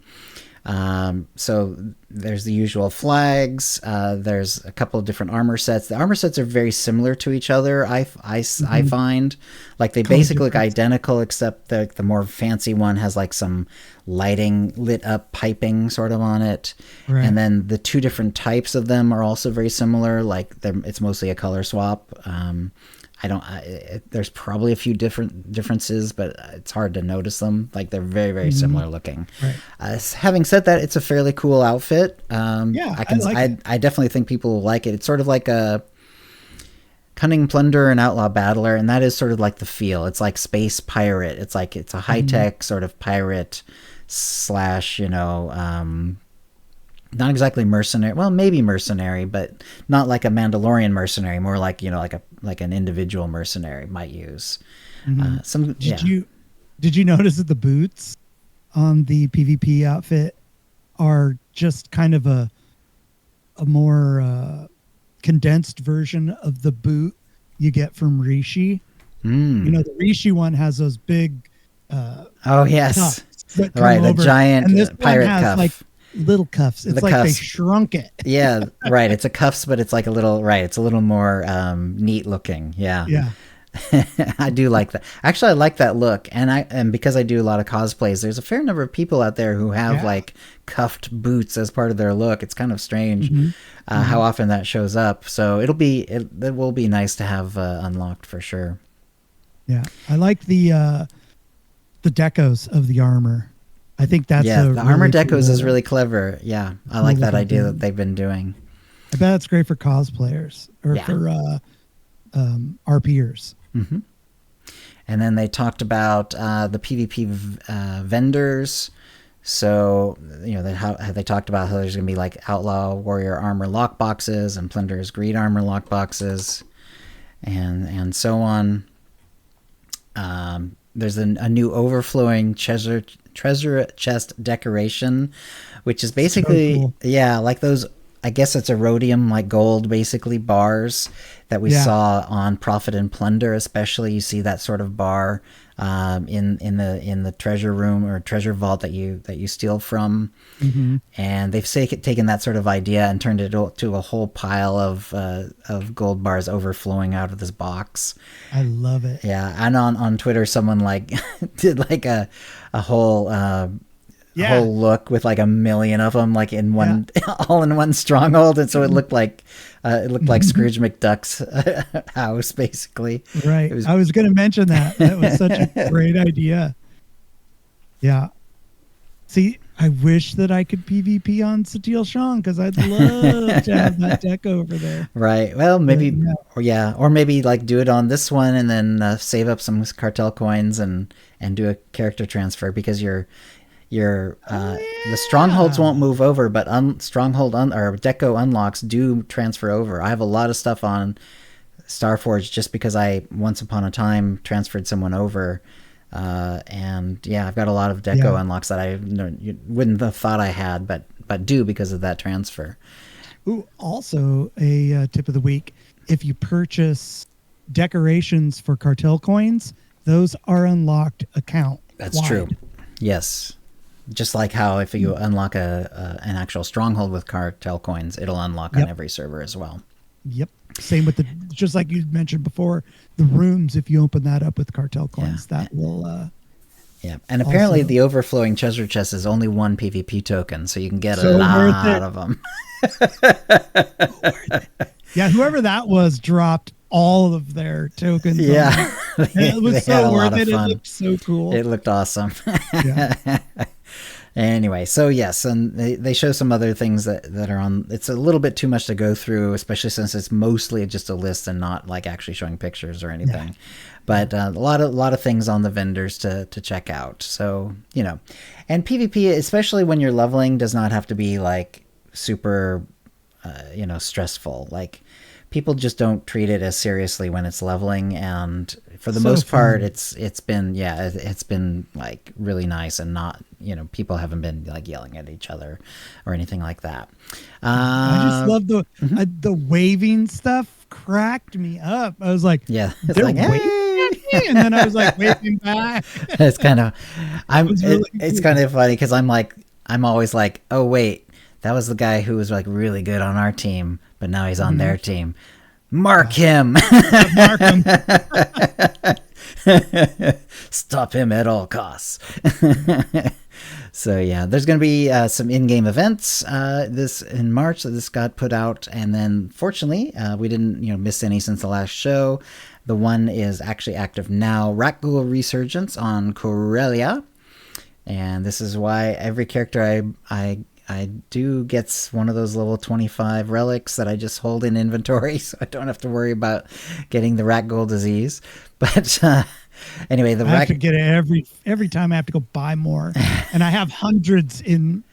So there's the usual flags. There's a couple of different armor sets. The armor sets are very similar to each other. I find like they basically look identical, except the more fancy one has like some lit up piping sort of on it. Right. And then the two different types of them are also very similar. Like it's mostly a color swap. There's probably a few differences, but it's hard to notice them. Like they're very, very similar looking. Right. Having said that, it's a fairly cool outfit. I definitely think people will like it. It's sort of like a Cunning Plunderer and Outlaw Battler, and that is sort of like the feel. It's like space pirate. It's a high tech sort of pirate / not exactly mercenary. Well, maybe mercenary, but not like a Mandalorian mercenary. More like like an individual mercenary might use. Did you notice that the boots on the PvP outfit are just kind of a more condensed version of the boot you get from Rishi? The Rishi one has those big. Cuffs that come over. The giant and this pirate cuff. Like little cuffs. It's like cuffs. They shrunk it. Yeah, right. It's a cuffs, but it's like a little It's a little more neat looking. Yeah. Yeah. I do like that. Actually, I like that look, and because I do a lot of cosplays, there's a fair number of people out there who have like cuffed boots as part of their look. It's kind of strange how often that shows up. So it will be nice to have unlocked for sure. Yeah, I like the the decos of the armor. I think that's the armor really decos cool, is really clever. Yeah, I like that idea that they've been doing. I bet it's great for cosplayers or for RPers. Mm-hmm. And then they talked about the PvP vendors. So, they talked about how there's going to be like Outlaw Warrior armor lockboxes and Plunderer's Greed armor lockboxes and so on. There's a new overflowing treasure chest decoration, which is basically, so cool. like those, I guess it's a rhodium, like gold, basically bars that we saw on Profit and Plunder. Especially, you see that sort of bar in the treasure room or treasure vault that you steal from. Mm-hmm. And they've taken that sort of idea and turned it to a whole pile of gold bars overflowing out of this box. I love it. Yeah, and on Twitter, someone like did like a whole. Whole look with like 1 million of them, like in one, all in one stronghold, and so it looked like Scrooge McDuck's house, basically. Right. I was going to mention that. That was such a great idea. Yeah. See, I wish that I could PvP on Satil Shang because I'd love to have that deck over there. Right. Well, maybe, or maybe like do it on this one and then save up some cartel coins and do a character transfer, because the strongholds won't move over, but stronghold or deco unlocks do transfer over. I have a lot of stuff on Starforge just because I once upon a time transferred someone over, and I've got a lot of deco unlocks that I wouldn't have thought I had, but do because of that transfer. Ooh, also a tip of the week: if you purchase decorations for cartel coins, those are unlocked account. That's true. Yes. Just like how if you unlock an actual stronghold with cartel coins, it'll unlock on every server as well. Yep. Same with just like you mentioned before, the rooms, if you open that up with cartel coins, that will... and apparently the overflowing treasure chest is only one PvP token, so you can get a lot of them. Yeah, whoever that was dropped all of their tokens. Yeah. It was so worth it. It looked so cool. It looked awesome. Anyway, so yes, and they show some other things that are on. It's a little bit too much to go through, especially since it's mostly just a list and not like actually showing pictures or anything. Yeah. But a lot of things on the vendors to check out. So, and PvP, especially when you're leveling, does not have to be like super, stressful. Like, people just don't treat it as seriously when it's leveling, and for the most part, it's been like really nice, and not, people haven't been like yelling at each other or anything like that. I just love the waving stuff. Cracked me up. I was like, it's like, waving at me, and then I was like waving back. It's kind of, it's kind of funny because I'm always like, oh wait, that was the guy who was like really good on our team, but now he's on their team. Mark him. Mark him. Stop him at all costs. So there's going to be some in-game events this in March that this got put out, and then fortunately we didn't miss any since the last show. The one is actually active now. Rakghoul Resurgence on Corellia, and this is why every character I do gets one of those level 25 relics that I just hold in inventory, so I don't have to worry about getting the Rakghoul disease. But anyway, I have to get it every time. I have to go buy more, and I have hundreds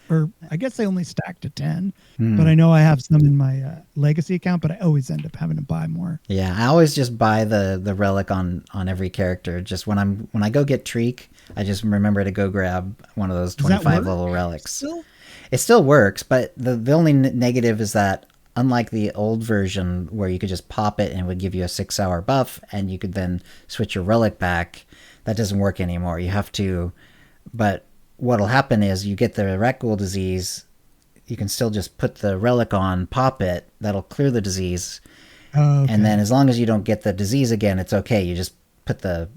or I guess I only stack to 10, but I know I have some in my legacy account, but I always end up having to buy more. Yeah, I always just buy the relic on every character. Just when I go get Treek, I just remember to go grab one of those 25 level relics. Still? It still works, but the only negative is that unlike the old version where you could just pop it and it would give you a 6-hour buff and you could then switch your relic back, that doesn't work anymore. You have to, but what'll happen is you get the Rakghoul disease, you can still just put the relic on, pop it, that'll clear the disease. Oh, okay. And then as long as you don't get the disease again, it's okay. You just put the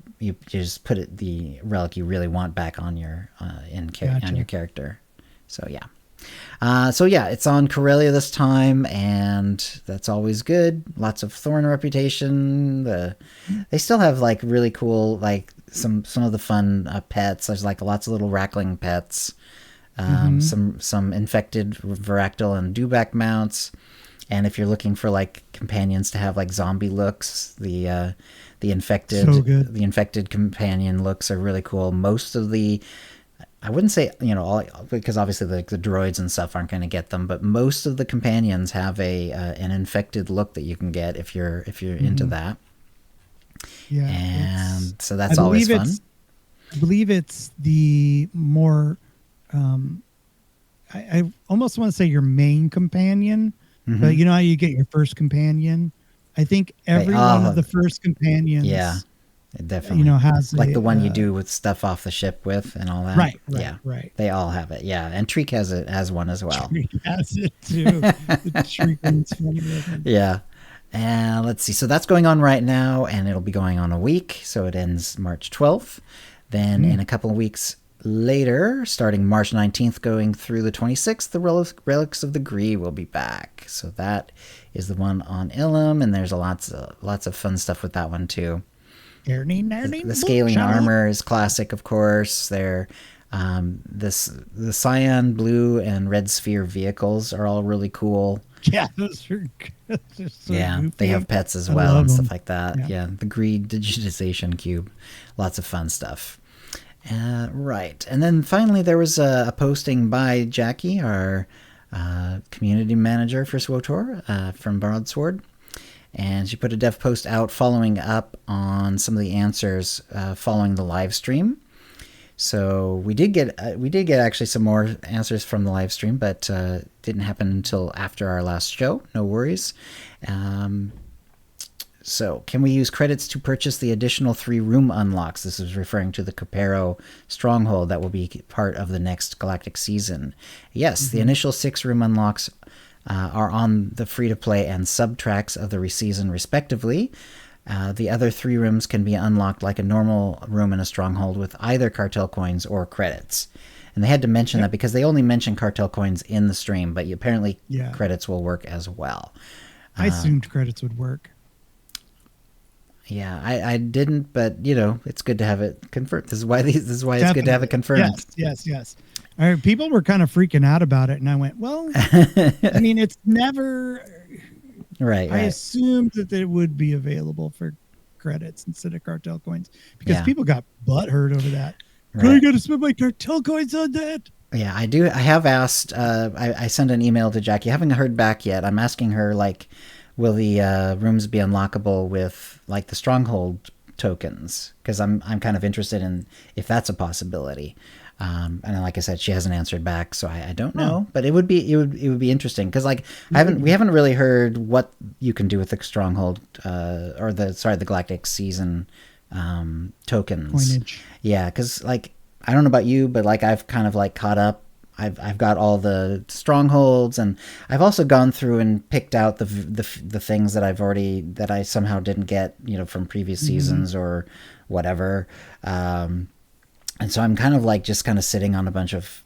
relic you really want back on your on your character. So yeah. It's on Corellia this time, and that's always good. Lots of Thorn reputation. They still have like really cool like some of the fun pets. There's like lots of little rackling pets. Some infected Varactyl and Dewback mounts. And if you're looking for like companions to have like zombie looks, the infected companion looks are really cool. Most of the, I wouldn't say, all, because obviously the droids and stuff aren't going to get them, but most of the companions have an infected look that you can get if you're into that. Yeah, and so that's always fun. I believe it's the more, I almost want to say your main companion, but you know how you get your first companion? I think every one of the first companions, it definitely, has like the one you do with stuff off the ship with and all that. Right. They all have it. Yeah, and Treek has one as well. Treek has it too. The Treek one's funny looking. Yeah. And let's see. So that's going on right now, and it'll be going on a week. So it ends March 12th. Then in a couple of weeks later, starting March 19th, going through the 26th, the Relics of the Gree will be back. So that is the one on Ilum, and there's lots of fun stuff with that one too. The scaling armor is classic, of course. The cyan, blue, and red sphere vehicles are all really cool. Yeah, those are good. So goofy. They have pets as well and stuff like that. Yeah, the Greed digitization cube. Lots of fun stuff. Right. And then finally there was a posting by Jackie, our community manager for SWTOR from Broadsword. And she put a dev post out following up on some of the answers following the live stream. So we did get actually some more answers from the live stream, but didn't happen until after our last show. No worries. So can we use credits to purchase the additional 3 room unlocks? This is referring to the Capero stronghold that will be part of the next Galactic season. Yes, the initial 6 room unlocks are on the free-to-play and sub-tracks of the season respectively. The other 3 rooms can be unlocked like a normal room in a stronghold with either cartel coins or credits. And they had to mention that because they only mention cartel coins in the stream, but apparently credits will work as well. I assumed credits would work. Yeah, I didn't, but it's good to have it confirmed. This is why it's good to have it confirmed. Yes. All right, people were kind of freaking out about it, and I went, well, I mean, it's never. Right. I assumed that it would be available for credits instead of cartel coins because people got butthurt over that. Right. I got to spend my cartel coins on that. Yeah, I do. I have asked. I sent an email to Jackie. I haven't heard back yet. I'm asking her will the rooms be unlockable with like the stronghold tokens? Because I'm kind of interested in if that's a possibility. And like I said, she hasn't answered back, so I don't know. But it would be interesting because we haven't really heard what you can do with the stronghold or the Galactic season tokens. Coinage. Yeah, because I don't know about you, but I've kind of caught up. I've got all the strongholds, and I've also gone through and picked out the things that I somehow didn't get from previous seasons or whatever. And so I'm kind of just sitting on a bunch of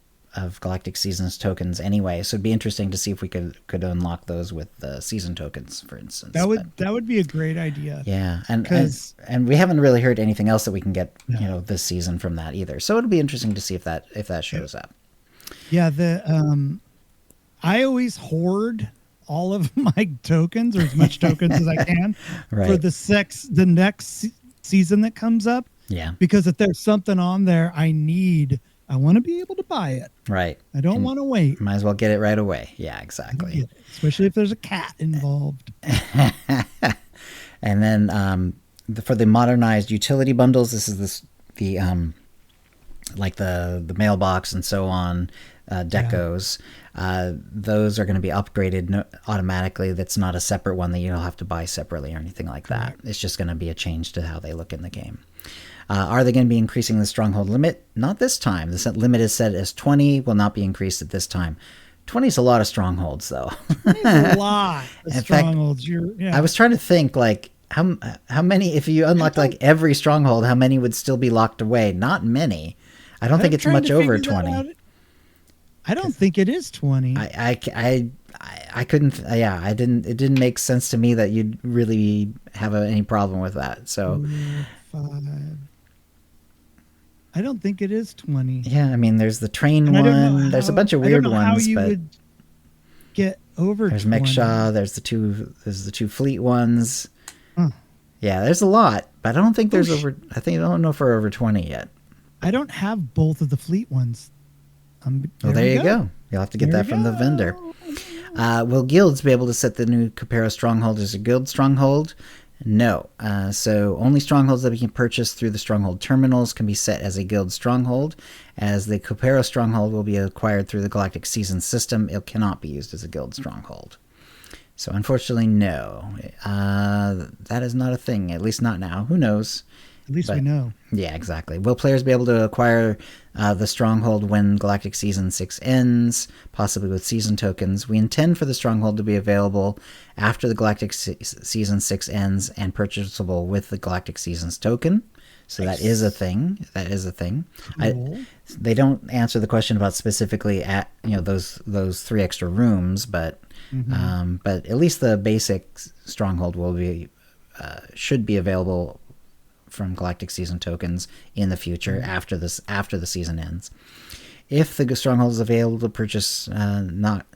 Galactic Seasons tokens anyway. So it'd be interesting to see if we could unlock those with the season tokens, for instance. That would be a great idea. Yeah, and we haven't really heard anything else that we can get this season from that either. So it'll be interesting to see if that shows up. Yeah, I always hoard all of my tokens or as much tokens as I can for the next season that comes up. Yeah. Because if there's something on there I want to be able to buy it. Right. I don't want to wait. Might as well get it right away. Yeah, exactly. Especially if there's a cat involved. And then for the modernized utility bundles, this is the mailbox and so on, decos. Those are going to be upgraded automatically. That's not a separate one that you'll have to buy separately or anything like that. Correct. It's just going to be a change to how they look in the game. Are they going to be increasing the stronghold limit? Not this time. The limit is set as 20, will not be increased at this time. 20 is a lot of strongholds, though. It's a lot of strongholds. I was trying to think, how many, if you unlocked every stronghold, how many would still be locked away? Not many. I don't think it's much over 20. I don't think it is 20. I couldn't. I didn't. It didn't make sense to me that you'd really have any problem with that. So 4, 5. I don't think it is 20. Yeah, I mean, there's the train And I don't know one. There's a how, bunch of I don't weird know how ones, you but would get over there's 20. Mickshaw. There's the two fleet ones. Huh. Yeah, there's a lot, but I don't think there's Oosh. over. I don't know if we're over 20 yet. I don't have both of the fleet ones. Well, there you go. You'll have to get that from the vendor. Will guilds be able to set the new Capera stronghold as a guild stronghold? No. So only strongholds that we can purchase through the stronghold terminals can be set as a guild stronghold. As the Capera stronghold will be acquired through the Galactic Season system, it cannot be used as a guild stronghold. So unfortunately, no. That is not a thing, at least not now. Who knows? At least we know. Yeah, exactly. Will players be able to acquire the stronghold when Galactic Season 6 ends, possibly with season tokens? We intend for the stronghold to be available after the Galactic Season 6 ends and purchasable with the Galactic Seasons token. So nice. That is a thing. That is a thing. Cool. They don't answer the question about specifically at those 3 extra rooms, but at least the basic stronghold will be should be available from Galactic Season tokens in the future after the season ends. If the stronghold is available to purchase not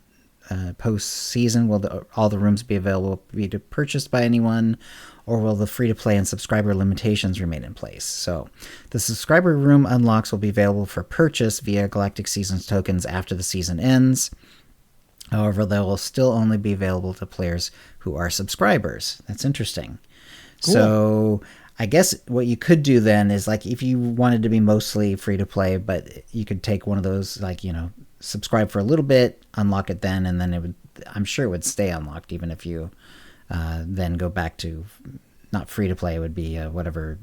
post season, will all the rooms be available to purchased by anyone, or will the free to play and subscriber limitations remain in place? So the subscriber room unlocks will be available for purchase via Galactic Seasons tokens after the season ends. However, they will still only be available to players who are subscribers. That's interesting. Cool. So I guess what you could do then is, like, if you wanted to be mostly free to play, but you could take one of those, like, subscribe for a little bit, unlock it then, and then I'm sure it would stay unlocked even if you then go back to not free to play. It would be whatever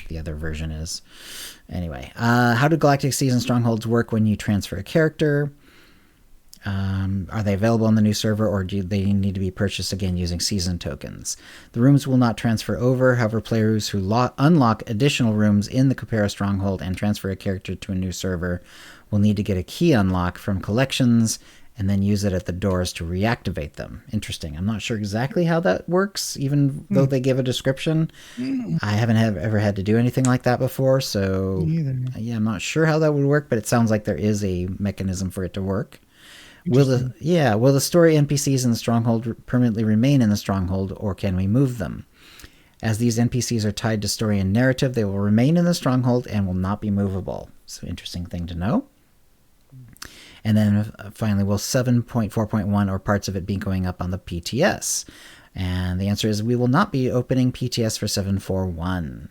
the other version is. Anyway, how do Galactic Season strongholds work when you transfer a character? Are they available on the new server, or do they need to be purchased again using season tokens? The rooms will not transfer over. However, players who unlock additional rooms in the Capera stronghold and transfer a character to a new server will need to get a key unlock from collections and then use it at the doors to reactivate them. Interesting. I'm not sure exactly how that works, even though they give a description. I haven't ever had to do anything like that before, so yeah, I'm not sure how that would work, but it sounds like there is a mechanism for it to work. Will the story NPCs in the stronghold permanently remain in the stronghold, or can we move them? As these NPCs are tied to story and narrative, they will remain in the stronghold and will not be movable. So interesting thing to know. And then finally, will 7.4.1 or parts of it be going up on the PTS? And the answer is we will not be opening PTS for 7.4.1.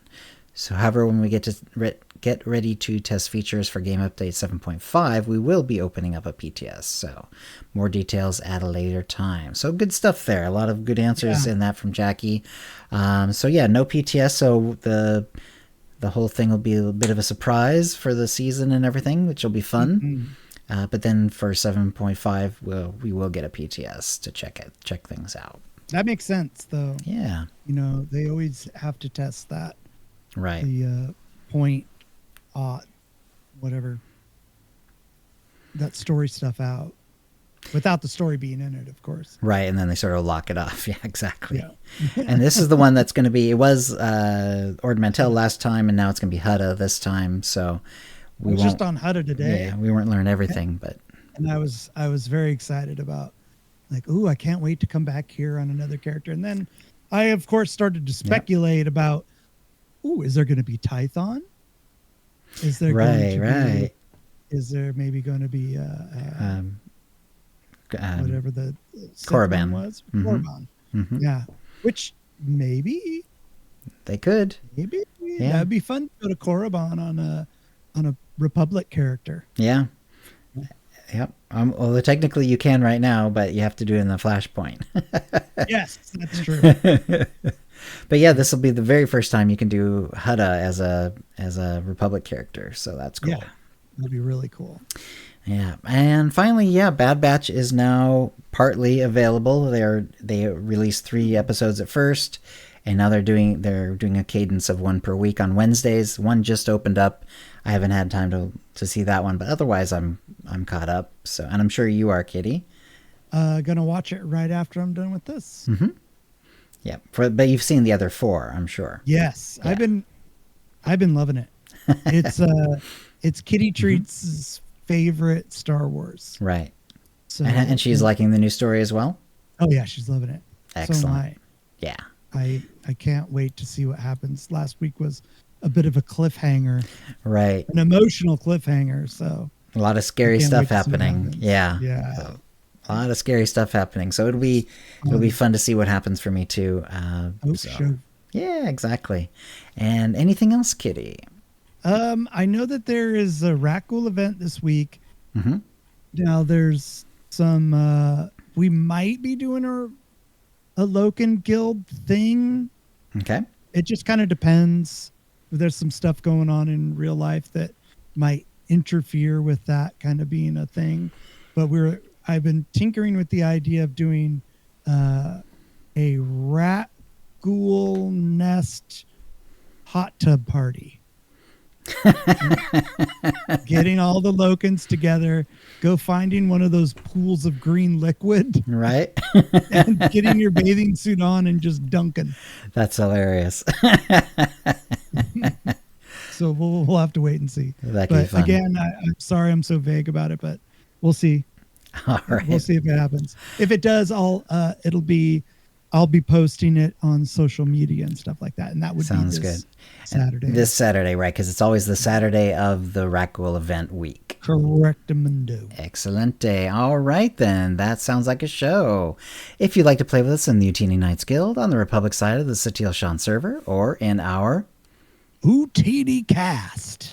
So however, when we get ready to test features for Game Update 7.5, we will be opening up a PTS. So more details at a later time. So good stuff there. A lot of good answers in that from Jackie. So yeah, no PTS. So the whole thing will be a bit of a surprise for the season and everything, which will be fun. But then for 7.5, we will get a PTS to check things out. That makes sense, though. Yeah. They always have to test that. Right. The point, whatever, that story stuff out, without the story being in it, of course. Right, and then they sort of lock it off. Yeah, exactly. Yeah. And this is the one that's going to be, it was Ord Mantell last time, and now it's going to be Hutta this time, so we won't, just on Hutta today. Yeah, we won't learn everything, but... And I was very excited about, like, ooh, I can't wait to come back here on another character. And then I, of course, started to speculate about, ooh, is there going to be Tython? Is there is there maybe going to be whatever the Korriban was? Korriban. Yeah. Which maybe they could. Maybe that'd be fun to go to Korriban on a Republic character. Yeah. Yep. Well, technically you can right now, but you have to do it in the Flashpoint. Yes, that's true. But yeah, this will be the very first time you can do Hutta as a Republic character, so that's cool. Yeah, that'd be really cool. Yeah, and finally, Bad Batch is now partly available. They released 3 episodes at first, and now they're doing a cadence of 1 per week on Wednesdays. One just opened up. I haven't had time to see that one, but otherwise I'm caught up. So, and I'm sure you are, Kitty. Gonna watch it right after I'm done with this. Mm-hmm. Yeah, but you've seen the other 4, I'm sure. Yes, yeah. I've been loving it. It's Kitty Treats' favorite Star Wars. Right. So And she's liking the new story as well? Oh yeah, she's loving it. Excellent. So am I. Yeah. I can't wait to see what happens. Last week was a bit of a cliffhanger. Right. An emotional cliffhanger. So a lot of scary stuff happening. Yeah. Yeah. So, a lot of scary stuff happening. So it'll be fun to see what happens for me too. Sure. Yeah, exactly. And anything else, Kitty? I know that there is a Rakghoul event this week. Mm-hmm. Now there's some we might be doing a Loken Guild thing. Okay. It just kind of depends. There's some stuff going on in real life that might interfere with that kind of being a thing. But I've been tinkering with the idea of doing a Rakghoul nest hot tub party. Getting all the Lokens together, go finding one of those pools of green liquid, right? And getting your bathing suit on and just dunking. That's hilarious. So we'll have to wait and see. That could be fun. Again, I'm sorry I'm so vague about it, but we'll see. All right. We'll see if it happens. If it does, I'll be posting it on social media and stuff like that, and that would Sounds be this good. Saturday. This Saturday, right? Because it's always the Saturday of the Rakghoul event week. Correctamundo. Excellent day. All right, then. That sounds like a show. If you'd like to play with us in the Utini Knights Guild on the Republic side of the Satil Shan server, or in our OotiniCast.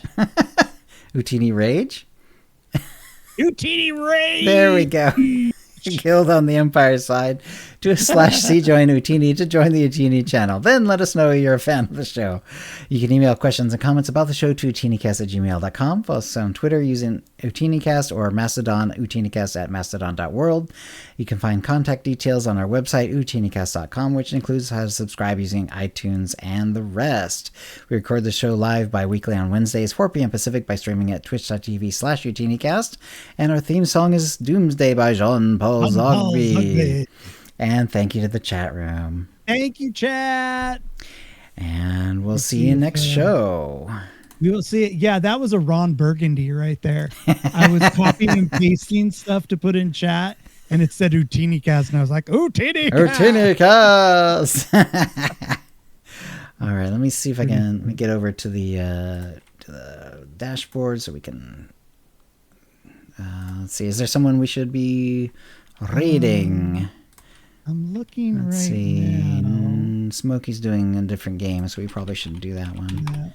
Utini Rage? Utini Rage! There we go. Guild on the Empire side. Do a /C join Utini to join the Utini channel. Then let us know you're a fan of the show. You can email questions and comments about the show to OotiniCast@gmail.com. Follow us on Twitter using OotiniCast or Mastodon, OotiniCast@mastodon.world. You can find contact details on our website, OotiniCast.com, which includes how to subscribe using iTunes and the rest. We record the show live bi-weekly on Wednesdays, 4 p.m. Pacific, by streaming at twitch.tv/OotiniCast. And our theme song is Doomsday by Jean-Paul Zogby. And thank you to the chat room. Thank you, chat. And we'll see you next show. We will see it. Yeah, that was a Ron Burgundy right there. I was copying and pasting stuff to put in chat, and it said OotiniCast, and I was like, OotiniCast! All right, let me see if I can let me get over to the dashboard so we can... let's see, is there someone we should be raiding? I'm looking Let's see. now. Smokey's doing a different game, so we probably shouldn't do that one. Yeah.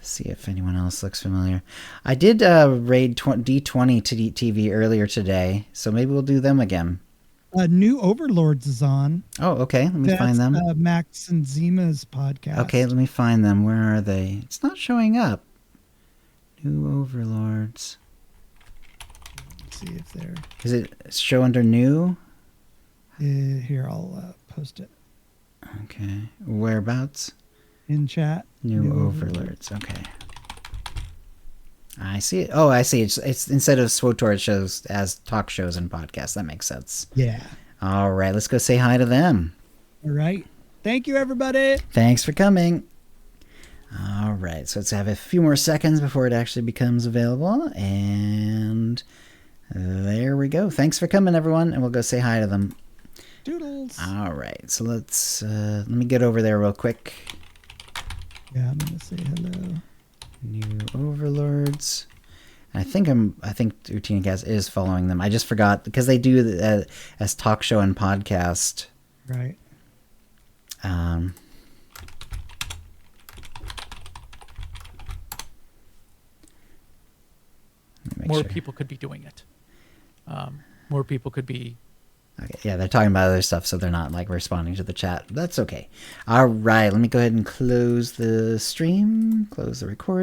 See if anyone else looks familiar. I did raid D20 to TV earlier today, so maybe we'll do them again. New Overlords is on. Oh, okay. Let me find them. Max and Zima's podcast. Okay, let me find them. Where are they? It's not showing up. New Overlords. Let's see if they're... Is it show under new? Here, I'll post it. Okay. Whereabouts? In chat. New Overlords. Okay. I see it. Oh, I see. It's instead of SWTOR, it shows as talk shows and podcasts. That makes sense. Yeah. All right. Let's go say hi to them. All right. Thank you, everybody. Thanks for coming. All right. So let's have a few more seconds before it actually becomes available. And there we go. Thanks for coming, everyone. And we'll go say hi to them. Doodles. All right. So let's let me get over there real quick. Yeah, I'm gonna say hello. New Overlords. I think OotiniCast is following them. I just forgot because they do as talk show and podcast. Right. More people could be doing it. More people could be... Okay, yeah, they're talking about other stuff, so they're not like responding to the chat. That's okay. All right, let me go ahead and close the stream, close the recording.